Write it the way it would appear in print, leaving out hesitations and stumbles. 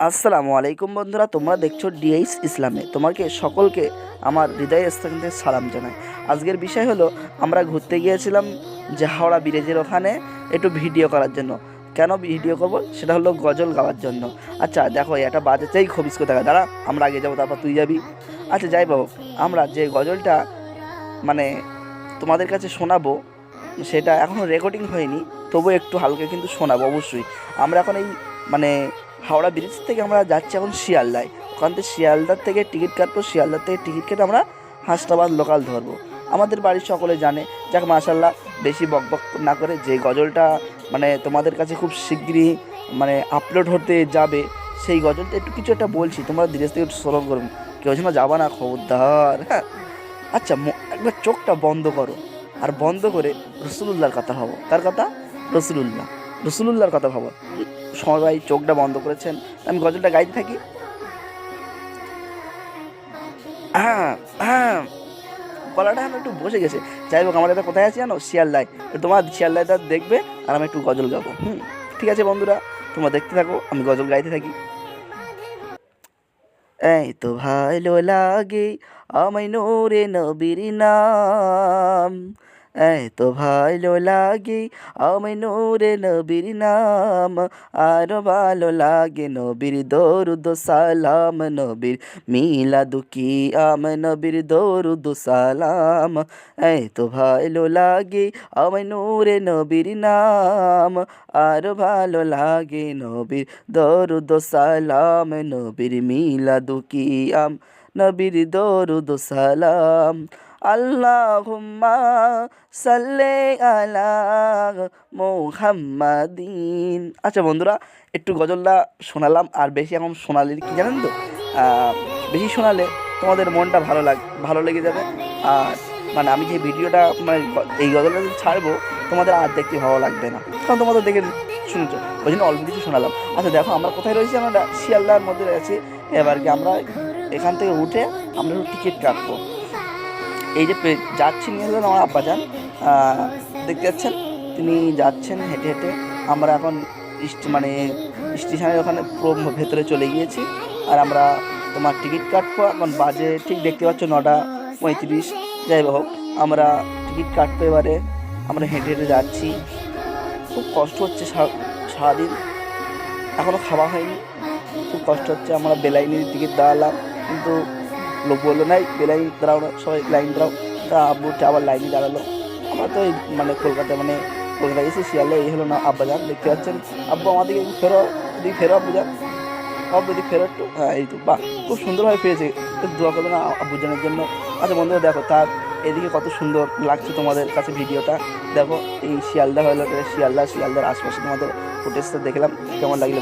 আসসালামু আলাইকুম বন্ধুরা, তোমরা দেখছো ডিএইচ ইসলামে। তোমাকে সকলকে আমার হৃদয়ের স্থান থেকে সালাম জানাই। আজকের বিষয় হলো, আমরা ঘুরতে গিয়েছিলাম যে হাওড়া ব্রিজের ওখানে একটু ভিডিও করার জন্য। কেন ভিডিও করব? সেটা হলো গজল গাওয়ার জন্য। আচ্ছা দেখো, এটা বাজাতেই খবিস করে দেখা, দাঁড়া আমরা আগে যাবো তারপর তুই যাবি। আচ্ছা যাই বাবু, আমরা যে গজলটা মানে তোমাদের কাছে শোনাবো সেটা এখনও রেকর্ডিং হয়নি, তবু একটু হালকা কিন্তু শোনাবো অবশ্যই। আমরা এখন এই মানে হাওড়া ব্রিজ থেকে আমরা যাচ্ছি এখন শিয়ালদায়। ওখান থেকে শিয়ালদার থেকে টিকিট কাটবো, শিয়ালদার থেকে টিকিট কেটে আমরা হাসনাবাদ লোকাল ধরবো। আমাদের বাড়ির সকলে জানে। যাক মাশাল্লাহ, বেশি বকবক না করে, যে গজলটা মানে তোমাদের কাছে খুব শিগগিরই মানে আপলোড হতে যাবে, সেই গজলটা একটু কিছু একটা বলছি, তোমরা ধীরে ধীরে একটু স্মরণ করুন। কেউ যেন যাবা না, খবরদার, হ্যাঁ। আচ্ছা একবার চোখটা বন্ধ করো, আর বন্ধ করে রসুলুল্লাহর কথা ভাবো। তার কথা রসুলুল্লাহর কথা ভাবো। সবাই চোখটা বন্ধ করেছেন, আমি গজলটা গাইতে থাকি। হ্যাঁ হ্যাঁ, গলাটা এখন একটু বসে গেছে। যাই হোক, আমার এটা কোথায় আছে জানো? শিয়ালদায়। তোমার শিয়ালদায়টা দেখবে আর আমি একটু গজল গাবো। ঠিক আছে বন্ধুরা, তোমরা দেখতে থাকো, আমি গজল গাইতে থাকি। এই তো ভালো লাগে আমায় নূরে নবীর নাম, এই তো ভালো লাগে আমায় নূরে নবীর নাম, আর ভালো লাগে নবীর দরুদ সালাম, নবীর মিলাদু কিয়াম, নবীর দরুদ সালাম। এই তো ভালো লাগে আমায় নূরে নবীর নাম, আর ভালো লাগে নবীর দরুদ সালাম, নবীর মিলাদু কিয়াম, নবীর দরুদ সালাম। আল্লাহুম্মা সাল্লি আলা মুহাম্মাদিন। আচ্ছা বন্ধুরা, একটু গজলটা শোনালাম, আর বেশি এখন শোনালে কি জানেন তো, বেশি শোনালে তোমাদের মনটা ভালো লেগে যাবে। আর মানে আমি যে ভিডিওটা মানে এই গজলটা যদি ছাড়বো, তোমাদের আর দেখতে ভালো লাগবে না, কারণ তোমাদের দেখে শুনছো, ওই জন্য অল্প কিছু শোনালাম। আচ্ছা দেখো, আমরা কোথায় রয়েছি? আমরা শিয়ালদার মধ্যে রয়েছি। এবার কি আমরা এখান থেকে উঠে আমরা টিকিট কাটবো। এই যে যাচ্ছি নিয়ে হলেন আমার আব্বাজান, দেখতে যাচ্ছেন, তিনি যাচ্ছেন হেঁটে হেঁটে। আমরা এখন মানে স্টেশনের ওখানে পুরো ভেতরে চলে গিয়েছি। আর আমরা তোমার টিকিট কাটবো, এখন বাজে ঠিক দেখতে পাচ্ছ 9:35। যাই হোক, আমরা টিকিট কাটবো। এবারে আমরা হেঁটে হেঁটে যাচ্ছি, খুব কষ্ট হচ্ছে। সারাদিন এখনও খাওয়া হয়নি, খুব কষ্ট হচ্ছে। আমরা বেলাইনের টিকিট দাঁড়ালাম, কিন্তু লোক বললো নাই বেলাইন দাঁড়াও না, সবাই লাইন দাঁড়াও। তা আব্বু আবার লাইনে দাঁড়ালো। আমরা তো এই মানে কলকাতা গেছি, শিয়ালে। এই হলো না আব্বাজান, দেখতে পাচ্ছেন। আব্বু আমাদেরকে এদিকে ফেরো আব্বুজান, আব্বু এদিকে ফেরো একটু। হ্যাঁ এই তো, বাহ, খুব সুন্দরভাবে ফিরেছে। দোয়া করবে না আব্বুজানের জন্য? আচ্ছা বন্ধুরা দেখো, তার এদিকে কত সুন্দর লাগছে তোমাদের কাছে ভিডিওটা। দেখো এই শিয়ালদা হলো শিয়ালদার আশপাশে তোমাদের ফুটেজটা দেখলাম, কেমন লাগলো?